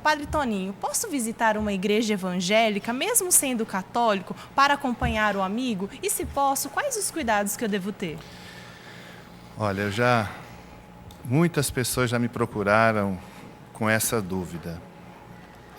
Padre Toninho, posso visitar uma igreja evangélica, mesmo sendo católico, para acompanhar o amigo? E se posso, quais os cuidados que eu devo ter? Olha, muitas pessoas já me procuraram com essa dúvida.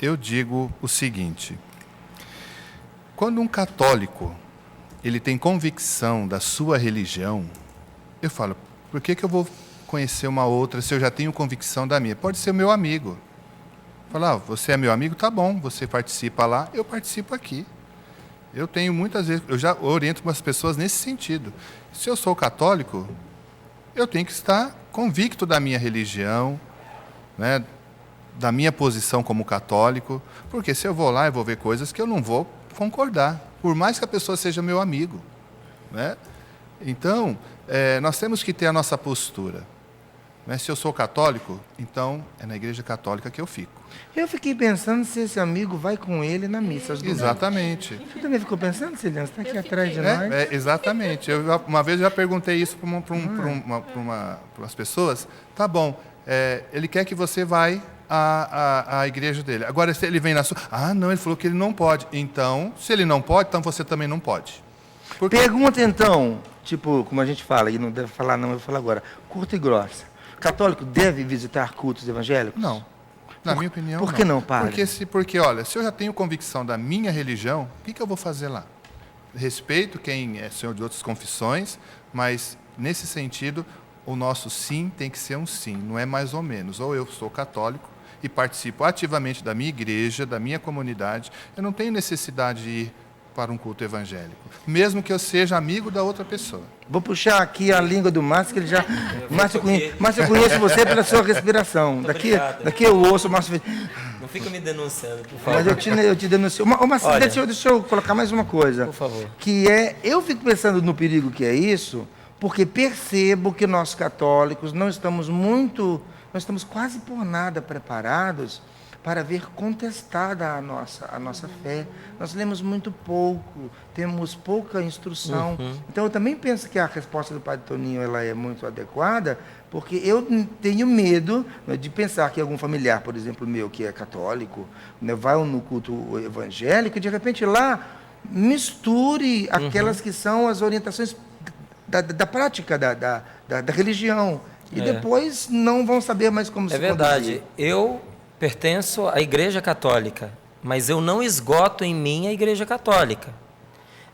Eu digo o seguinte: quando um católico ele tem convicção da sua religião, eu falo, por que eu vou conhecer uma outra se eu já tenho convicção da minha? Pode ser o meu amigo. Falar, você é meu amigo, tá bom, você participa lá, eu participo aqui. Eu tenho muitas vezes, eu já oriento umas pessoas nesse sentido. Se eu sou católico, eu tenho que estar convicto da minha religião, né, da minha posição como católico, porque se eu vou lá, eu vou ver coisas que eu não vou concordar, por mais que a pessoa seja meu amigo, né? Então, nós temos que ter a nossa postura. Né? Se eu sou católico, então é na igreja católica que eu fico. Eu fiquei pensando se esse amigo vai com ele na missa. Exatamente. Você também ficou pensando, Celiano? Você está aqui atrás de nós? Exatamente. Uma vez eu já perguntei isso para umas pessoas. Tá bom, ele quer que você vai à igreja dele. Agora, se ele vem na sua... Ah, não, ele falou que ele não pode. Então, se ele não pode, então você também não pode. Pergunta, então, tipo, como a gente fala, e não deve falar não, eu vou falar agora, curta e grossa. Católico deve visitar cultos evangélicos? Não. Na minha opinião, por que não, padre? Porque, olha, se eu já tenho convicção da minha religião, o que eu vou fazer lá? Respeito quem é senhor de outras confissões, mas, nesse sentido, o nosso sim tem que ser um sim, não é mais ou menos. Ou eu sou católico e participo ativamente da minha igreja, da minha comunidade, eu não tenho necessidade de ir para um culto evangélico, mesmo que eu seja amigo da outra pessoa. Vou puxar aqui a língua do Márcio, que ele já... Márcio, eu conheço você pela sua respiração. Daqui eu ouço o Márcio... Não fica me denunciando, por favor. Mas eu te denuncio. Márcio, deixa eu colocar mais uma coisa. Por favor. Eu fico pensando no perigo que é isso, porque percebo que nós católicos nós estamos quase por nada preparados para ver contestada a nossa fé. Nós lemos muito pouco, temos pouca instrução. Então, eu também penso que a resposta do Padre Toninho ela é muito adequada, porque eu tenho medo, né, de pensar que algum familiar, por exemplo, meu, que é católico, né, vai no culto evangélico e, de repente, lá misture aquelas que são as orientações da prática da religião. E depois não vão saber mais como se conduzir. É verdade. Eu pertenço à Igreja Católica, mas eu não esgoto em mim a Igreja Católica.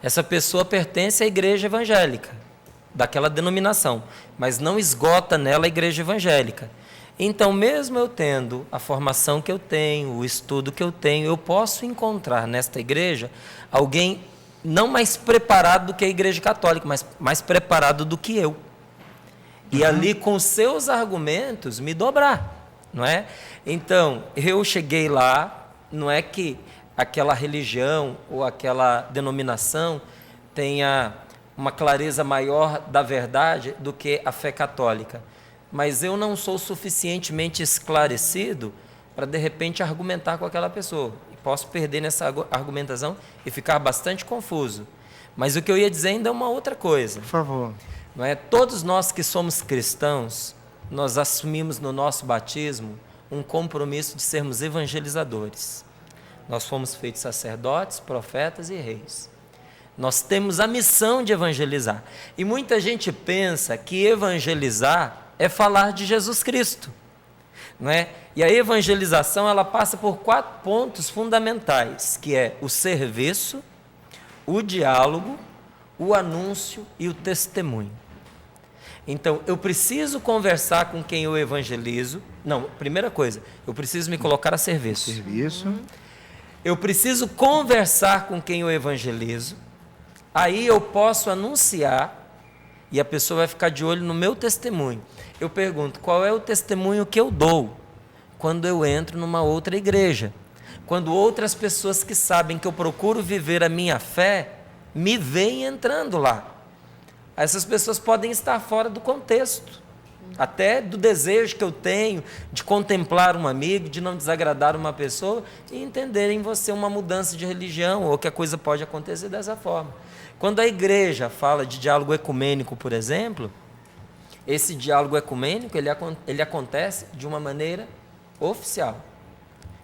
Essa pessoa pertence à Igreja Evangélica, daquela denominação, mas não esgota nela a Igreja Evangélica. Então, mesmo eu tendo a formação que eu tenho, o estudo que eu tenho, eu posso encontrar nesta igreja alguém não mais preparado do que a Igreja Católica, mas mais preparado do que eu. E ali, com seus argumentos, me dobrar. Não é? Então, eu cheguei lá, não é que aquela religião ou aquela denominação tenha uma clareza maior da verdade do que a fé católica, mas eu não sou suficientemente esclarecido para, de repente, argumentar com aquela pessoa. E posso perder nessa argumentação e ficar bastante confuso. Mas o que eu ia dizer ainda é uma outra coisa. Por favor. Não é? Todos nós que somos cristãos, nós assumimos no nosso batismo um compromisso de sermos evangelizadores. Nós fomos feitos sacerdotes, profetas e reis. Nós temos a missão de evangelizar. E muita gente pensa que evangelizar é falar de Jesus Cristo. Não é? E a evangelização ela passa por 4 pontos fundamentais, que é o serviço, o diálogo, o anúncio e o testemunho. Então, eu preciso conversar com quem eu evangelizo. Não, primeira coisa, eu preciso me colocar a serviço. Eu preciso conversar com quem eu evangelizo. Aí eu posso anunciar e a pessoa vai ficar de olho no meu testemunho. Eu pergunto, qual é o testemunho que eu dou quando eu entro numa outra igreja? Quando outras pessoas que sabem que eu procuro viver a minha fé, me veem entrando lá. Essas pessoas podem estar fora do contexto, até do desejo que eu tenho de contemplar um amigo, de não desagradar uma pessoa e entenderem em você uma mudança de religião ou que a coisa pode acontecer dessa forma. Quando a igreja fala de diálogo ecumênico, por exemplo, esse diálogo ecumênico ele acontece de uma maneira oficial.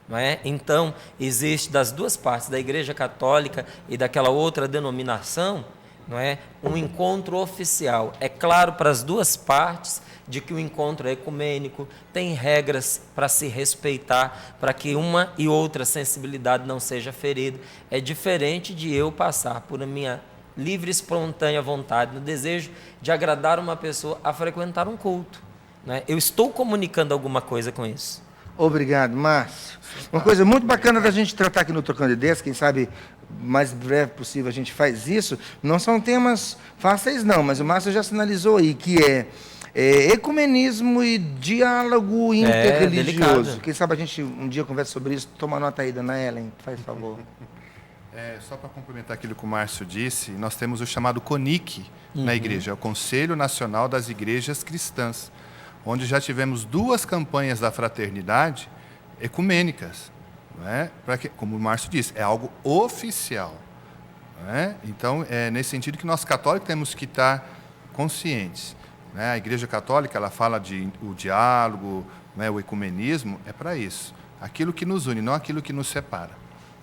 não é? Então, existe das duas partes, da Igreja Católica e daquela outra denominação, não é? Um encontro oficial. É claro para as duas partes de que o encontro é ecumênico, tem regras para se respeitar, para que uma e outra sensibilidade não seja ferida. É diferente de eu passar por a minha livre e espontânea vontade, no desejo de agradar uma pessoa a frequentar um culto, né? Eu estou comunicando alguma coisa com isso. Obrigado, Márcio. Uma coisa muito bacana da gente tratar aqui no Trocando Ideias, quem sabe o mais breve possível a gente faz isso, não são temas fáceis não, mas o Márcio já sinalizou aí, que é ecumenismo e diálogo interreligioso. Delicado. Quem sabe a gente um dia conversa sobre isso. Toma nota aí, dona Ellen, faz favor. Só para complementar aquilo que o Márcio disse, nós temos o chamado CONIC na igreja, é o Conselho Nacional das Igrejas Cristãs, onde já tivemos 2 campanhas da fraternidade ecumênicas, não é? Como o Márcio disse, é algo oficial, não é? Então, é nesse sentido que nós católicos temos que estar conscientes, né? A Igreja Católica, ela fala de o diálogo, né? O ecumenismo, é para isso, aquilo que nos une, não aquilo que nos separa.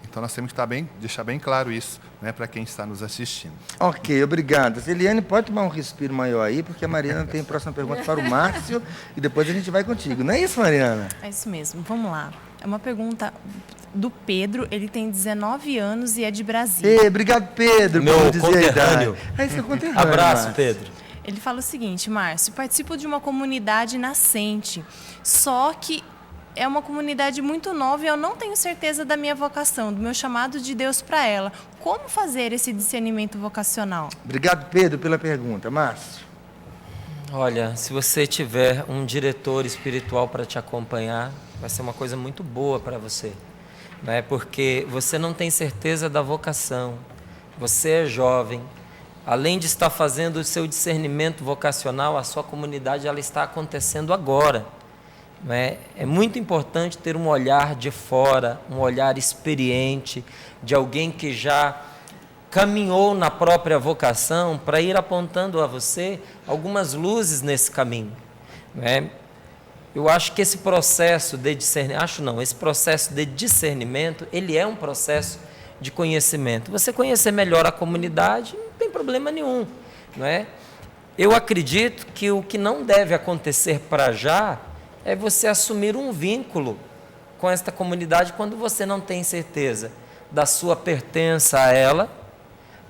Então, nós temos que deixar bem claro isso, né, para quem está nos assistindo. Ok, obrigado. Eliane, pode tomar um respiro maior aí, porque a Mariana tem a próxima pergunta para o Márcio e depois a gente vai contigo. Não é isso, Mariana? É isso mesmo, vamos lá. É uma pergunta do Pedro, ele tem 19 anos e é de Brasília. Obrigado, Pedro, Meu por dizer a conterrâneo. idade. Seu conterrâneo, Abraço, Márcio. Pedro. Ele fala o seguinte, Márcio, participo de uma comunidade nascente, só que é uma comunidade muito nova e eu não tenho certeza da minha vocação, do meu chamado de Deus para ela. Como fazer esse discernimento vocacional? Obrigado, Pedro, pela pergunta. Márcio. Olha, se você tiver um diretor espiritual para te acompanhar, vai ser uma coisa muito boa para você, né? Porque você não tem certeza da vocação, você é jovem, além de estar fazendo o seu discernimento vocacional, a sua comunidade ela está acontecendo agora. É muito importante ter um olhar de fora, um olhar experiente, de alguém que já caminhou na própria vocação para ir apontando a você algumas luzes nesse caminho. Eu acho que esse processo de discernimento, ele é um processo de conhecimento. Você conhecer melhor a comunidade, não tem problema nenhum, não é? Eu acredito que o que não deve acontecer para já é você assumir um vínculo com esta comunidade quando você não tem certeza da sua pertença a ela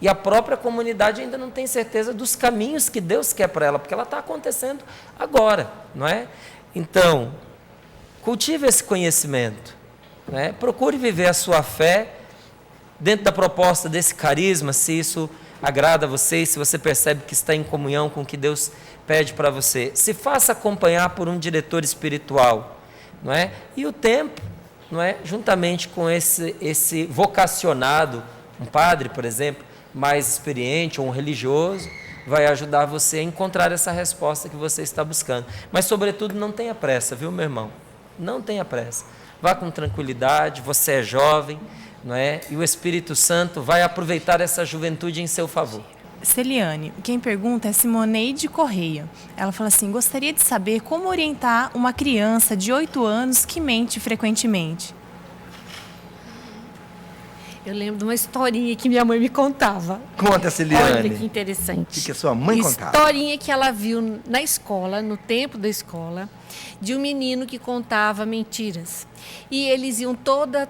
e a própria comunidade ainda não tem certeza dos caminhos que Deus quer para ela, porque ela está acontecendo agora, não é? Então, cultive esse conhecimento, né? Procure viver a sua fé dentro da proposta desse carisma, se isso agrada a você, se você percebe que está em comunhão com o que Deus pede para você. Se faça acompanhar por um diretor espiritual, não é? E o tempo, não é? Juntamente com esse vocacionado, um padre, por exemplo, mais experiente ou um religioso, vai ajudar você a encontrar essa resposta que você está buscando. Mas, sobretudo, não tenha pressa, viu, meu irmão? Não tenha pressa. Vá com tranquilidade, você é jovem, não é? E o Espírito Santo vai aproveitar essa juventude em seu favor. Celiane, quem pergunta é Simoneide Correia. Ela fala assim, gostaria de saber como orientar uma criança de 8 anos que mente frequentemente. Eu lembro de uma historinha que minha mãe me contava. Conta, Celiane. Olha que interessante. O que a sua mãe contava? Historinha que ela viu na escola, no tempo da escola, de um menino que contava mentiras. E eles iam toda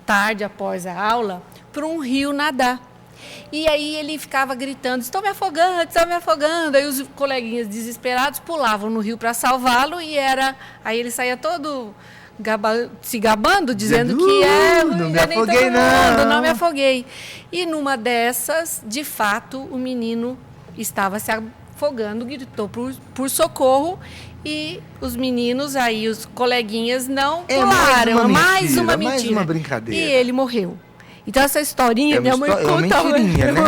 tarde após a aula para um rio nadar. E aí ele ficava gritando, estou me afogando, estou me afogando. Aí os coleguinhas desesperados pulavam no rio para salvá-lo aí ele saía todo se gabando, dizendo que não me afoguei não me afoguei. E numa dessas, de fato, o menino estava se afogando, gritou por socorro. E os meninos, aí os coleguinhas não pularam. Mais uma mentira. Mais uma brincadeira. E ele morreu. Então essa historinha, minha mãe conta... É uma mentirinha, né?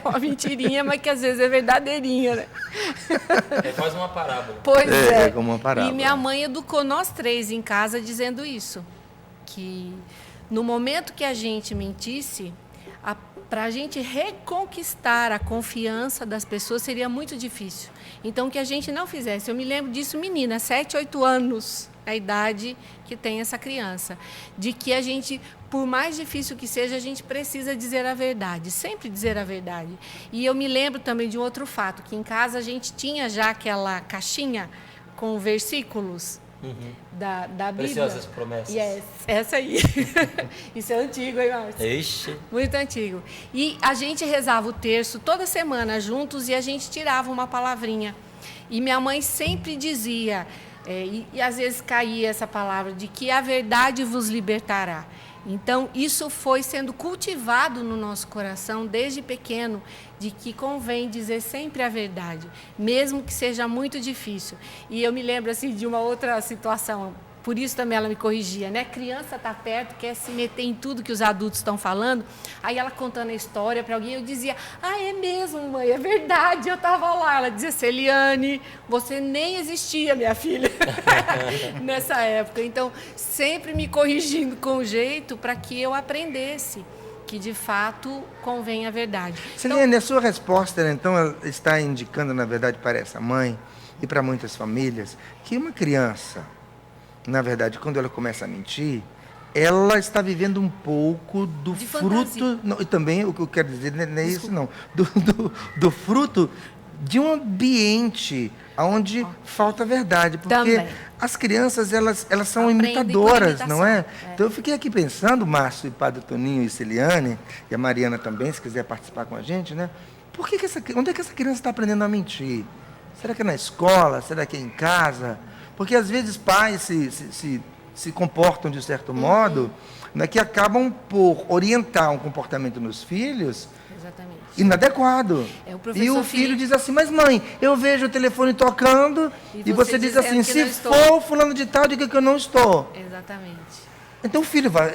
É uma mentirinha, mas que às vezes é verdadeirinha, né? É quase uma parábola. Pois é. É como uma parábola. E minha mãe educou nós 3 em casa dizendo isso. Que no momento que a gente mentisse, para a gente reconquistar a confiança das pessoas seria muito difícil. Então, que a gente não fizesse. Eu me lembro disso, menina, 7, 8 anos, a idade que tem essa criança. De que a gente, por mais difícil que seja, a gente precisa dizer a verdade, sempre dizer a verdade. E eu me lembro também de um outro fato, que em casa a gente tinha já aquela caixinha com versículos da Bíblia. Preciosas promessas. Yes, essa aí. Isso é antigo, hein, Márcio? Ixi. Muito antigo. E a gente rezava o terço toda semana juntos e a gente tirava uma palavrinha. E minha mãe sempre dizia, e às vezes caía essa palavra, de que a verdade vos libertará. Então, isso foi sendo cultivado no nosso coração desde pequeno, de que convém dizer sempre a verdade, mesmo que seja muito difícil. E eu me lembro assim, de uma outra situação, por isso também ela me corrigia, né? Criança está perto, quer se meter em tudo que os adultos estão falando, aí ela contando a história para alguém, eu dizia, é mesmo, mãe, é verdade, eu estava lá. Ela dizia, Celiane, você nem existia, minha filha, nessa época. Então, sempre me corrigindo com jeito para que eu aprendesse que, de fato, convém a verdade. Celiane, a sua resposta, né, então, ela está indicando, na verdade, para essa mãe e para muitas famílias, que uma criança, na verdade, quando ela começa a mentir, ela está vivendo um pouco do de fruto... Não, e também, o que eu quero dizer, não é isso não, do fruto de um ambiente onde falta verdade. Porque também. As crianças, elas são Aprendem imitadoras, por não é? imitação. Então eu fiquei aqui pensando, Márcio e Padre Toninho e Celiane, e a Mariana também, se quiser participar com a gente, né? Onde é que essa criança está aprendendo a mentir? Será que é na escola? Será que é em casa? Porque às vezes pais se comportam de certo modo, né, que acabam por orientar um comportamento nos filhos Exatamente. inadequado. É, o professor E o filho Felipe diz assim, mas mãe, eu vejo o telefone tocando e você diz dizendo assim, que se não estou. for fulano de tal, diga que eu não estou. Exatamente. Então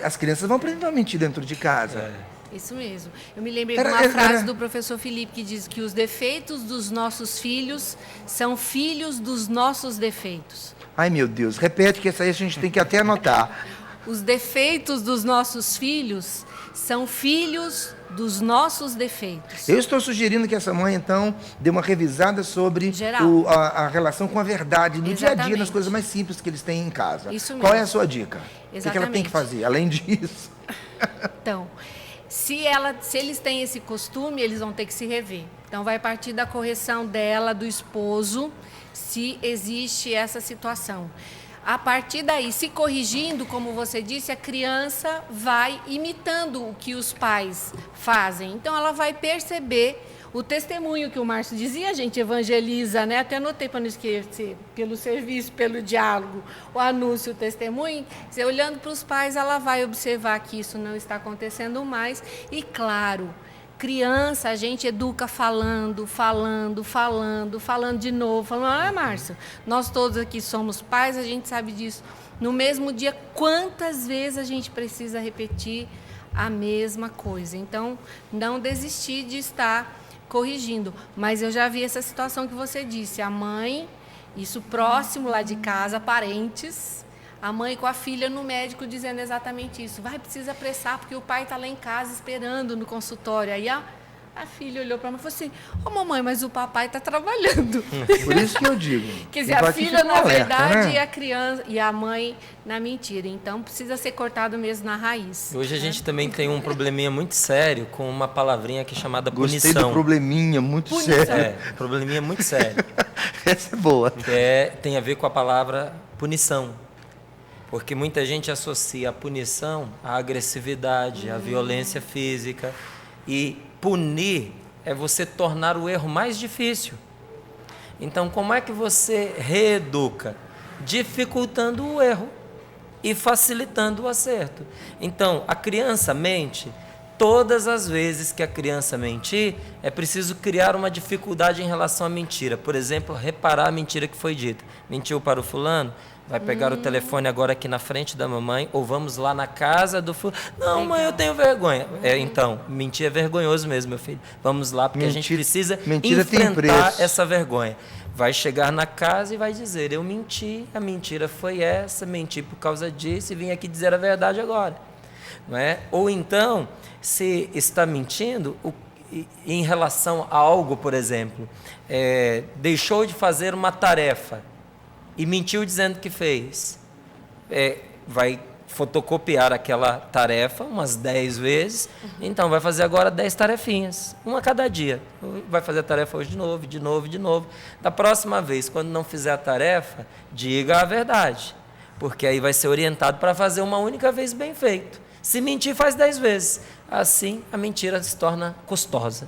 as crianças vão aprender a mentir dentro de casa. Isso mesmo. Eu me lembrei de uma frase do professor Felipe que diz que os defeitos dos nossos filhos são filhos dos nossos defeitos. Ai, meu Deus, repete que essa aí a gente tem que até anotar. Os defeitos dos nossos filhos são filhos dos nossos defeitos. Eu estou sugerindo que essa mãe, então, dê uma revisada sobre Geral. a relação com a verdade no dia a dia, nas Exatamente. coisas mais simples que eles têm em casa. Isso Qual é a mesmo. sua dica? O que ela tem Exatamente. que fazer, além disso? Então, se eles têm esse costume, eles vão ter que se rever. Então, vai partir da correção dela, do esposo, se existe essa situação. A partir daí, se corrigindo, como você disse, a criança vai imitando o que os pais fazem. Então, ela vai perceber o testemunho que o Márcio dizia, a gente evangeliza, né? Até anotei para não esquecer, pelo serviço, pelo diálogo, o anúncio, o testemunho. Você, olhando para os pais, ela vai observar que isso não está acontecendo mais. E, claro, criança, a gente educa falando de novo. Falando, Márcio, nós todos aqui somos pais, a gente sabe disso. No mesmo dia, quantas vezes a gente precisa repetir a mesma coisa? Então, não desistir de estar corrigindo. Mas eu já vi essa situação que você disse. A mãe, isso próximo lá de casa, parentes, a mãe com a filha no médico dizendo exatamente isso. Precisa apressar, porque o pai está lá em casa esperando no consultório. Aí a filha olhou para mim e falou assim, mamãe, mas o papai está trabalhando. Por isso que eu digo. Quer dizer, Então, a aqui filha fica um na alerta, verdade né? e a criança e a mãe na mentira. Então, precisa ser cortado mesmo na raiz. Hoje a gente também tem um probleminha muito sério com uma palavrinha aqui chamada Gostei punição. do probleminha, muito sério. Probleminha muito sério. Essa é boa. Tem a ver com a palavra punição. Porque muita gente associa a punição à agressividade, à violência física. E punir é você tornar o erro mais difícil. Então, como é que você reeduca? Dificultando o erro e facilitando o acerto. Então, a criança mente. Todas as vezes que a criança mentir, é preciso criar uma dificuldade em relação à mentira. Por exemplo, reparar a mentira que foi dita. Mentiu para o fulano? Vai pegar o telefone agora aqui na frente da mamãe, ou vamos lá na casa do fulano. Não, mãe, eu tenho vergonha. Então, mentir é vergonhoso mesmo, meu filho. Vamos lá, porque a gente precisa enfrentar essa vergonha. Vai chegar na casa e vai dizer, eu menti, a mentira foi essa, menti por causa disso e vim aqui dizer a verdade agora. não é? Ou então, se está mentindo em relação a algo, por exemplo, deixou de fazer uma tarefa e mentiu dizendo que fez, vai fotocopiar aquela tarefa umas 10 vezes, então vai fazer agora 10 tarefinhas, uma a cada dia. Vai fazer a tarefa hoje de novo, de novo, de novo. Da próxima vez, quando não fizer a tarefa, diga a verdade, porque aí vai ser orientado para fazer uma única vez bem feito. Se mentir, faz 10 vezes. Assim, a mentira se torna custosa.